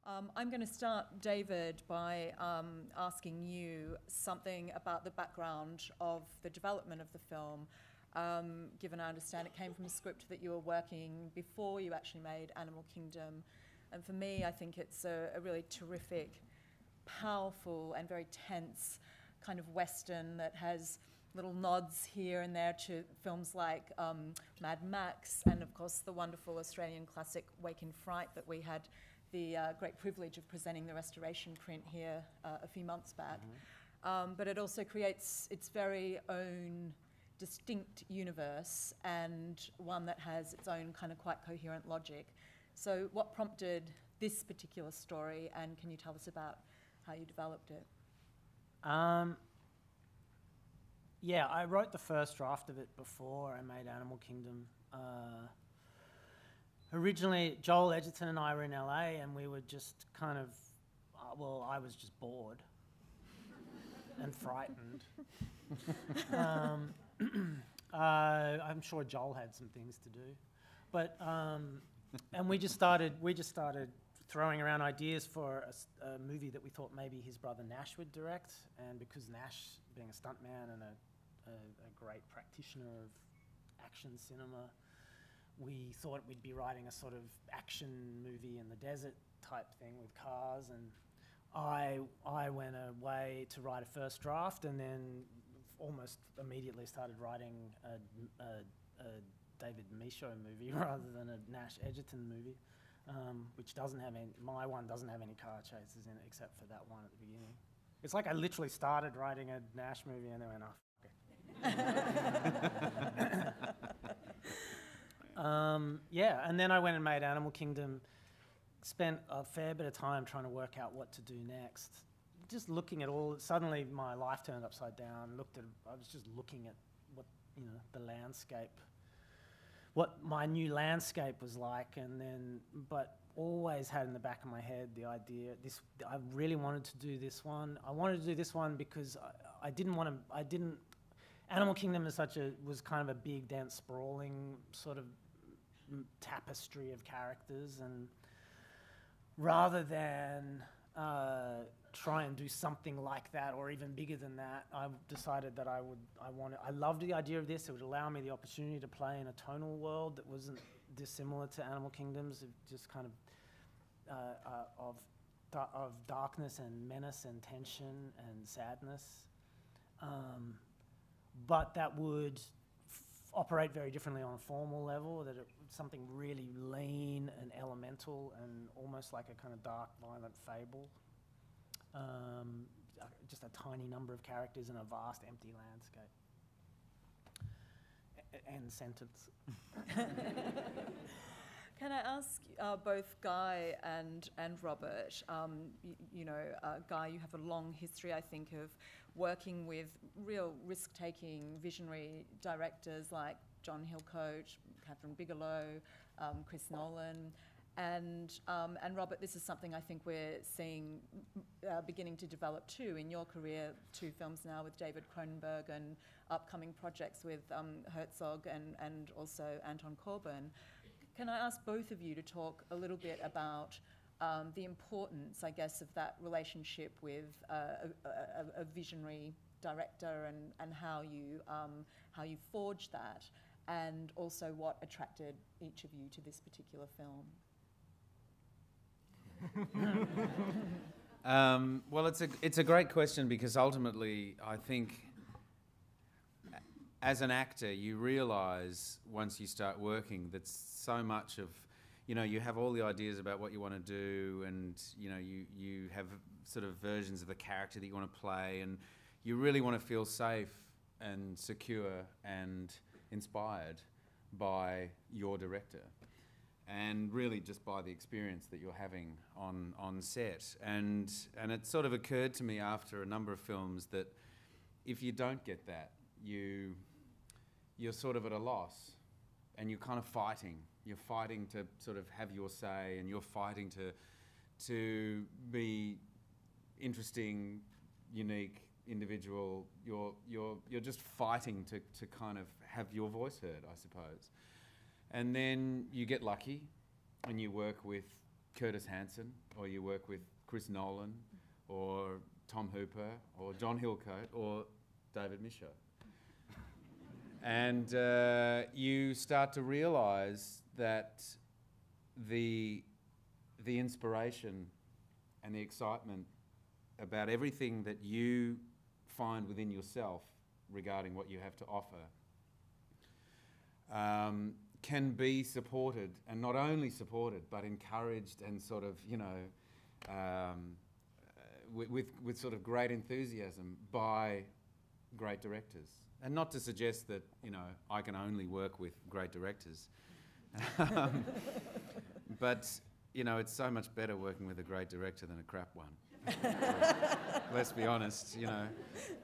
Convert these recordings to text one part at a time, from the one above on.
I'm going to start, David, by asking you something about the background of the development of the film. Given I understand it came from a script that you were working before you actually made Animal Kingdom. And for me, I think it's a really terrific, powerful and very tense kind of Western that has little nods here and there to films like Mad Max and, of course, the wonderful Australian classic Wake in Fright that we had the great privilege of presenting the restoration print here a few months back. But it also creates its very own distinct universe and one that has its own kind of quite coherent logic. So what prompted this particular story, and can you tell us about how you developed it? Yeah, I wrote the first draft of it before I made Animal Kingdom. Originally, Joel Edgerton and I were in LA, and we were just kind of, well, I was just bored and frightened. I'm sure Joel had some things to do, but and we just started throwing around ideas for a movie that we thought maybe his brother Nash would direct, and because Nash, being a stuntman and a great practitioner of action cinema, we thought we'd be writing a sort of action movie in the desert type thing with cars, and I went away to write a first draft, and then almost immediately started writing a David Michôd movie rather than a Nash Edgerton movie, which doesn't have any. My one doesn't have any car chases in it except for that one at the beginning. It's like I literally started writing a Nash movie and then went, oh, fuck it. Yeah, and then I went and made Animal Kingdom, spent a fair bit of time trying to work out what to do next. Just looking at suddenly my life turned upside down, I was just looking at what, the landscape, what my new landscape was like, but always had in the back of my head the idea, I really wanted to do this one. I wanted to do this one because Animal Kingdom was kind of a big, dense, sprawling sort of tapestry of characters, and rather than try and do something like that or even bigger than that, I decided that I loved the idea of this. It would allow me the opportunity to play in a tonal world that wasn't dissimilar to Animal Kingdom's, just kind of darkness and menace and tension and sadness, but that would operate very differently on a formal level, something really lean and elemental and almost like a kind of dark, violent fable. Just a tiny number of characters in a vast, empty landscape. End sentence. Can I ask both Guy and Robert, Guy, you have a long history, I think, of working with real risk-taking visionary directors like John Hillcoat, Catherine Bigelow, Chris Nolan, and Robert, this is something I think we're seeing beginning to develop too in your career, 2 films now with David Cronenberg and upcoming projects with Herzog and also Anton Corbijn. Can I ask both of you to talk a little bit about the importance, I guess, of that relationship with a visionary director and how you forged that, and also what attracted each of you to this particular film? Well, it's a great question, because ultimately I think as an actor you realise once you start working that so much of, you have all the ideas about what you want to do, and you have sort of versions of the character that you want to play, and you really want to feel safe and secure and inspired by your director, and really just by the experience that you're having on set. And it sort of occurred to me after a number of films that if you don't get that, you're sort of at a loss, and you're kind of fighting. You're fighting to sort of have your say, and you're fighting to be interesting, unique, individual. You're just fighting to kind of have your voice heard, I suppose. And then you get lucky and you work with Curtis Hanson, or you work with Chris Nolan, or Tom Hooper, or John Hillcoat, or David Michôd. And you start to realise that the inspiration and the excitement about everything that you find within yourself regarding what you have to offer can be supported, and not only supported, but encouraged and sort of, you know, with sort of great enthusiasm by great directors. And not to suggest that, you know, I can only work with great directors. But, you know, it's so much better working with a great director than a crap one. Let's be honest, you know.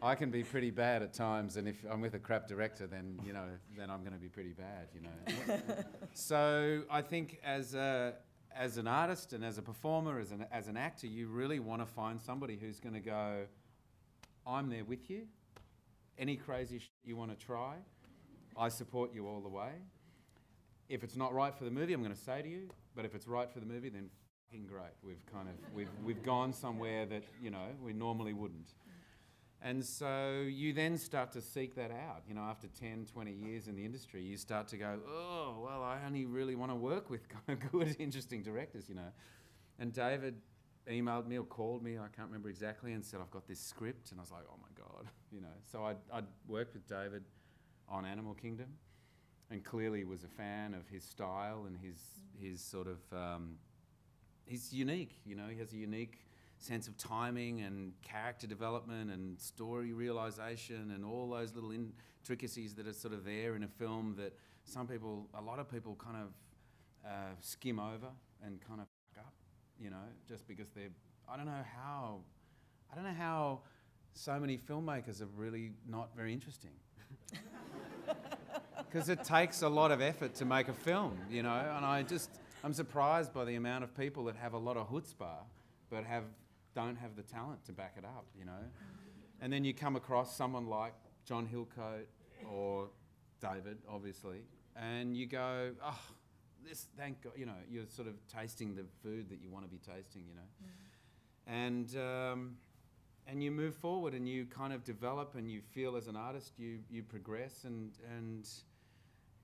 I can be pretty bad at times, and if I'm with a crap director, then, you know, then I'm going to be pretty bad, you know. So I think as an artist and as a performer, as an actor, you really want to find somebody who's going to go, I'm there with you. Any crazy shit you want to try, I support you all the way. If it's not right for the movie, I'm going to say to you, but if it's right for the movie, then fucking great. We've gone somewhere that, you know, we normally wouldn't. And so you then start to seek that out. You know, after 10, 20 years in the industry, you start to go, oh, well, I only really want to work with kind of good, interesting directors, you know. And David emailed me or called me, I can't remember exactly, and said, I've got this script. And I was like, oh my God, you know. So I'd worked with David on Animal Kingdom, and clearly was a fan of his style and his sort of, he's unique, you know. He has a unique sense of timing and character development and story realisation and all those little intricacies that are sort of there in a film that a lot of people kind of skim over and kind of fuck up, you know, just because I don't know how so many filmmakers are really not very interesting. Because it takes a lot of effort to make a film, you know, and I'm surprised by the amount of people that have a lot of chutzpah but don't have the talent to back it up, you know. And then you come across someone like John Hillcoat or David, obviously, and you go, oh, this, thank God, you know, you're sort of tasting the food that you want to be tasting, you know. And you move forward and you kind of develop, and you feel as an artist you progress, and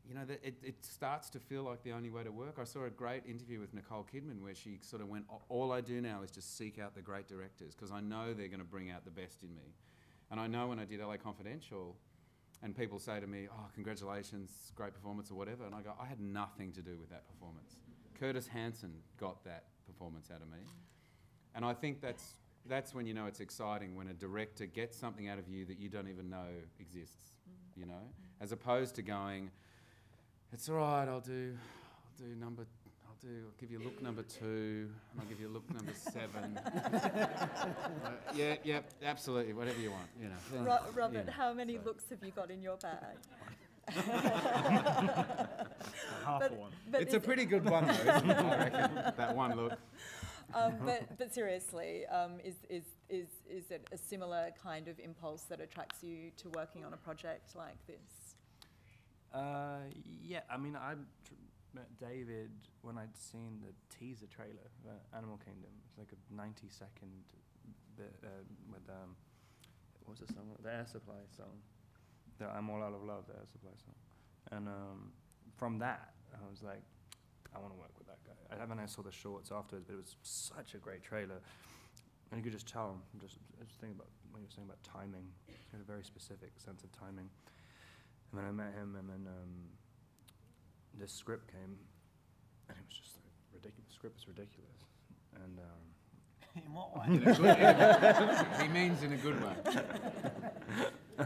you know, it starts to feel like the only way to work. I saw a great interview with Nicole Kidman where she sort of went, all I do now is just seek out the great directors because I know they're going to bring out the best in me. And I know when I did LA Confidential and people say to me, oh, congratulations, great performance or whatever, and I go, I had nothing to do with that performance. Curtis Hanson got that performance out of me. And I think that's when you know it's exciting, when a director gets something out of you that you don't even know exists, you know, as opposed to going, it's all right, I'll give you look number 2, and I'll give you look number 7. Yeah, absolutely, whatever you want, you know. Robert, yeah, how many looks have you got in your bag? Half of one. But it's a pretty good one, though, isn't it? I reckon, that one look. But seriously, is it a similar kind of impulse that attracts you to working on a project like this? Yeah, I mean, I met David when I'd seen the teaser trailer for Animal Kingdom. It's like a 90-second bit with, what was the song? The Air Supply song. The I'm All Out of Love, the Air Supply song. And from that, I was like, I want to work with that guy. I saw the shorts afterwards, but it was such a great trailer. And you could just tell, I was thinking about when you were saying about timing. He had a very specific sense of timing. And then I met him, and then this script came, and it was just like ridiculous. The script was ridiculous, and in what way? He means in a good way.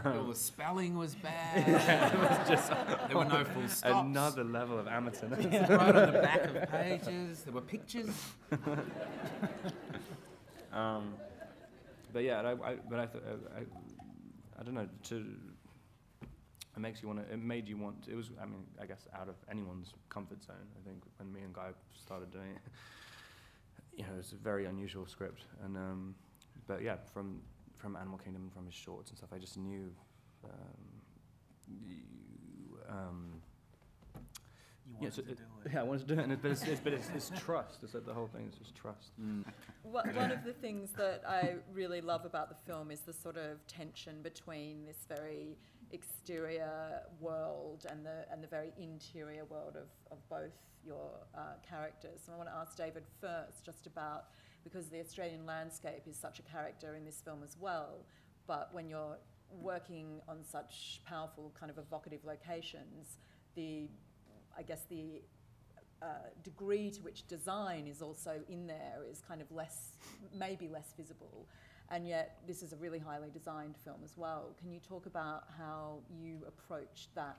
Well, the spelling was bad. it was just there were no full stops. Another level of amateurness. Right on the back of pages, there were pictures. But yeah, I don't know. It makes you want to. It made you want. It was. I mean, I guess out of anyone's comfort zone. I think when me and Guy started doing it, you know, it's a very unusual script. And but yeah, from Animal Kingdom, from his shorts and stuff, I just knew. You wanted to do it. Yeah, I wanted to do it, but it's trust. It's like the whole thing is just trust. One of the things that I really love about the film is the sort of tension between this very exterior world and the very interior world of both your characters. And I want to ask David first just about, because the Australian landscape is such a character in this film as well, but when you're working on such powerful kind of evocative locations, the degree to which design is also in there is kind of maybe less visible. And yet this is a really highly designed film as well. Can you talk about how you approach that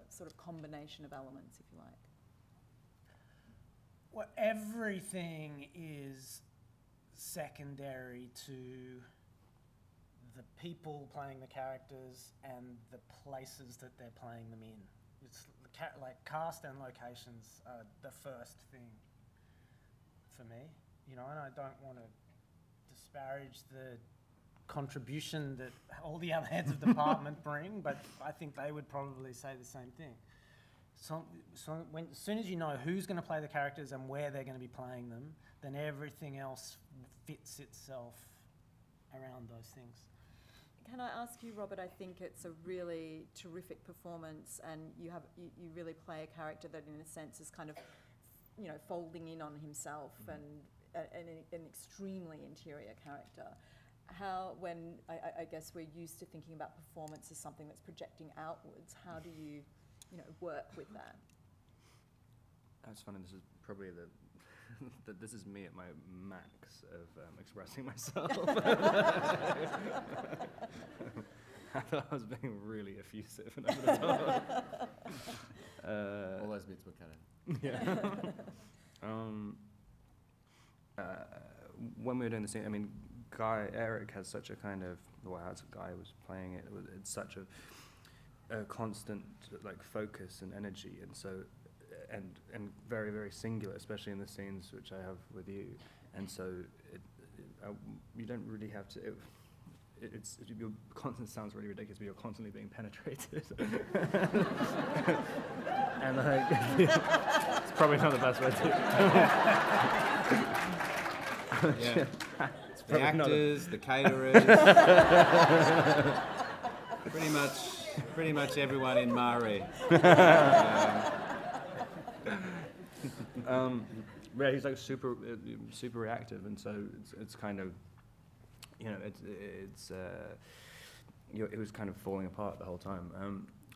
sort of combination of elements, if you like? Well, everything is secondary to the people playing the characters and the places that they're playing them in. It's like cast and locations are the first thing for me, you know, and I don't want to disparage the contribution that all the other heads of department bring, but I think they would probably say the same thing. So as soon as you know who's going to play the characters and where they're going to be playing them, then everything else fits itself around those things. Can I ask you, Robert, I think it's a really terrific performance, and you really play a character that in a sense is kind of, you know, folding in on himself and an extremely interior character. How, when I guess we're used to thinking about performance as something that's projecting outwards, how do you work with that? That's funny. This is probably this is me at my max of expressing myself. I thought I was being really effusive and over the top. All those bits were cut out. Yeah. When we were doing the scene, I mean, Eric has such a kind of, well, as a guy who was playing it, it's such a constant like focus and energy, and so and very, very singular, especially in the scenes which I have with you, and so you don't really have to. Your constant sounds really ridiculous, but you're constantly being penetrated. And like, it's probably not the best way to. Yeah. The actors, the caterers, pretty much everyone in Mari. Yeah, he's like super reactive, and so it's kind of, you know, it was kind of falling apart the whole time.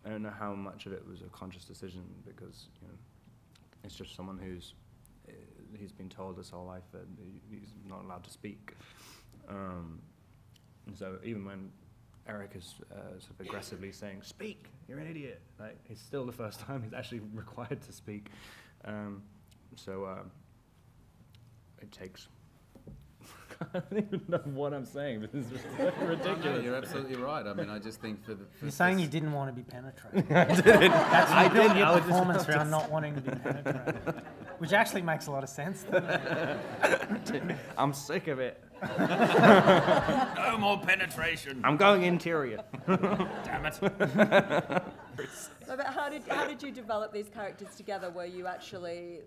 I don't know how much of it was a conscious decision, because, you know, it's just someone he's been told his whole life that he's not allowed to speak. And so even when Eric is sort of aggressively saying, "Speak, you're an idiot," like, it's still the first time he's actually required to speak. It takes. I don't even know what I'm saying, but this is ridiculous. No, you're absolutely right. I mean, I just think You're saying you didn't want to be penetrated. I didn't. I built your performance around not wanting to be penetrated, which actually makes a lot of sense. I'm sick of it. No more penetration. I'm going interior. Damn it. So, but how did you develop these characters together? Were you actually,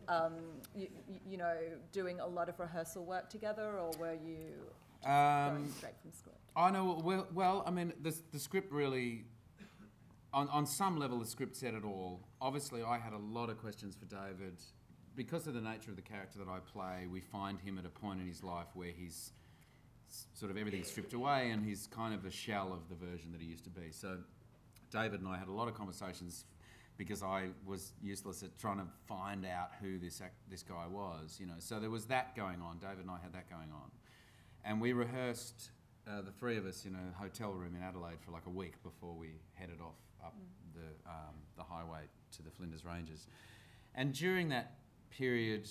doing a lot of rehearsal work together, or were you going straight from script? I know. Well, I mean, the script really, on some level, the script said it all. Obviously, I had a lot of questions for David. Because of the nature of the character that I play, we find him at a point in his life where he's sort of everything's stripped away and he's kind of a shell of the version that he used to be. So David and I had a lot of conversations because I was useless at trying to find out who this guy was, you know. So there was that going on. David and I had that going on. And we rehearsed, the three of us, in a hotel room in Adelaide for like a week before we headed off up the highway to the Flinders Ranges. And during that period,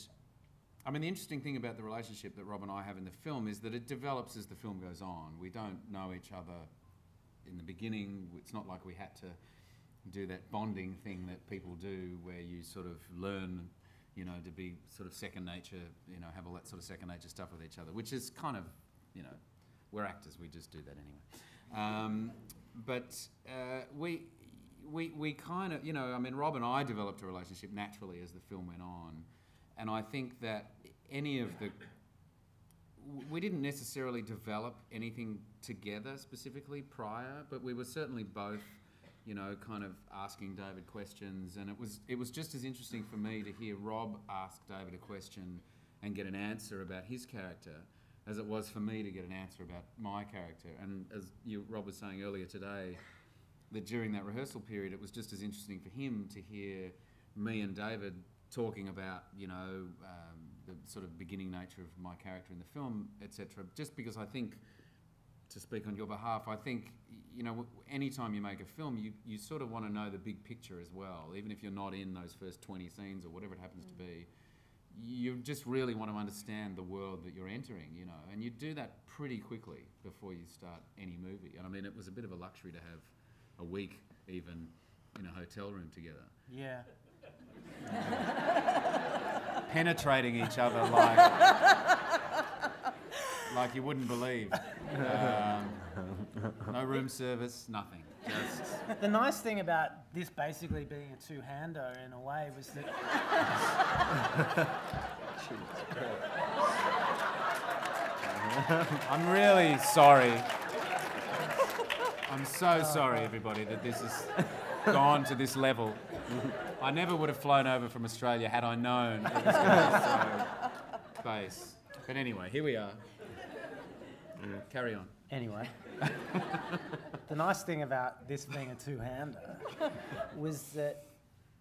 I mean, the interesting thing about the relationship that Rob and I have in the film is that it develops as the film goes on. We don't know each other in the beginning. It's not like we had to do that bonding thing that people do where you sort of learn, you know, to be sort of second nature, you know, have all that sort of second nature stuff with each other, which is kind of, you know, we're actors, we just do that anyway. we kind of, you know, I mean, Rob and I developed a relationship naturally as the film went on, and I think that we didn't necessarily develop anything together specifically prior, but we were certainly both, you know, kind of asking David questions, and it was just as interesting for me to hear Rob ask David a question and get an answer about his character as it was for me to get an answer about my character. And as Rob was saying earlier today, that during that rehearsal period, it was just as interesting for him to hear me and David talking about, you know, the sort of beginning nature of my character in the film, etc. Just because I think, to speak on your behalf, I think, you know, anytime you make a film, you sort of want to know the big picture as well, even if you're not in those first 20 scenes or whatever it happens to be. You just really want to understand the world that you're entering, you know, and you do that pretty quickly before you start any movie. And I mean, it was a bit of a luxury to have a week even in a hotel room together. Yeah. Penetrating each other like you wouldn't believe. No room service, nothing. Just The nice thing about this basically being a two-hander in a way was that I'm really sorry. I'm so sorry, everybody, that this has gone to this level. I never would have flown over from Australia had I known it was going to be so base. But anyway, here we are. Carry on. Anyway, the nice thing about this being a two-hander was that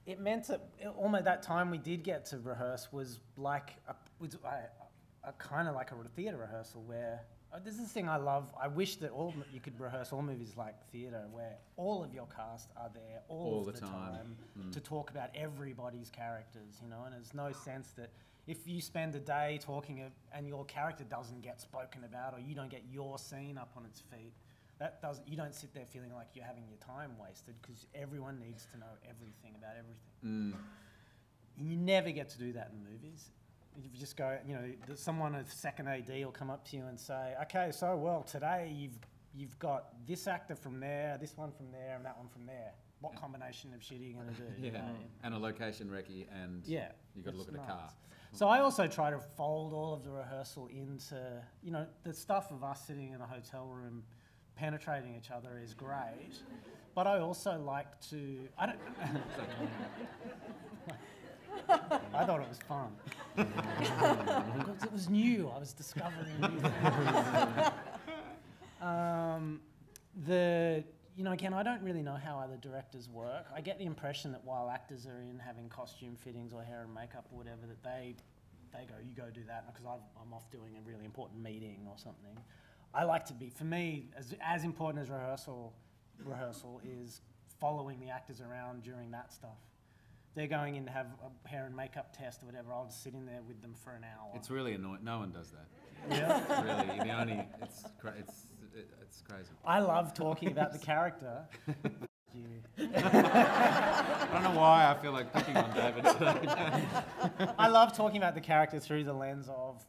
it meant that almost that time we did get to rehearse was like a kind of like a theatre rehearsal where this is the thing I love. I wish that you could rehearse all movies like theatre, where all of your cast are there all of the time to talk about everybody's characters, you know. And there's no sense that if you spend a day talking and your character doesn't get spoken about, or you don't get your scene up on its feet, you don't sit there feeling like you're having your time wasted, because everyone needs to know everything about everything. And you never get to do that in movies. You just go, you know, someone, a second AD will come up to you and say, okay, so well, today you've got this actor from there, this one from there, and that one from there. What combination of shit are you going to do? Yeah, you know? and a location recce, and you've got to look at a car. So I also try to fold all of the rehearsal into, you know, the stuff of us sitting in a hotel room penetrating each other is great, but I also like to, I thought it was fun. Because it was new, I was discovering new things. You know, again, I don't really know how other directors work. I get the impression that while actors are in having costume fittings or hair and makeup or whatever, that they go, you go do that, because I'm off doing a really important meeting or something. I like to be, for me, as important as rehearsal is following the actors around during that stuff. They're going in to have a hair and makeup test or whatever, I'll just sit in there with them for an hour. It's really annoying. No one does that. Yeah. Really, it's crazy. I love talking about the character. I don't know why I feel like picking on David today. I love talking about the character through the lens of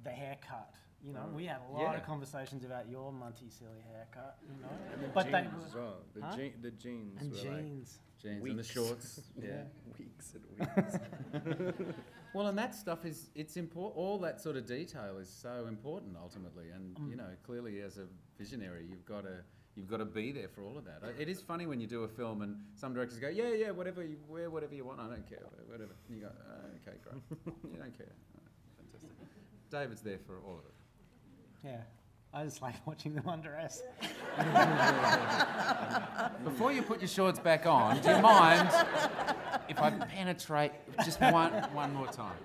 the haircut. You know, we had a lot of conversations about your munty silly haircut. You know, and but jeans as well. The jeans and were jeans. Jeans and the shorts. Yeah, weeks and weeks. Well, and that stuff it's important. All that sort of detail is so important ultimately, and you know, clearly as a visionary, you've got to be there for all of that. It is funny when you do a film and some directors go, yeah, whatever you wear, whatever you want. I don't care, whatever. And you go, okay, great. You don't care. Fantastic. David's there for all of it. Yeah, I just like watching them undress. Before you put your shorts back on, do you mind if I penetrate just one more time?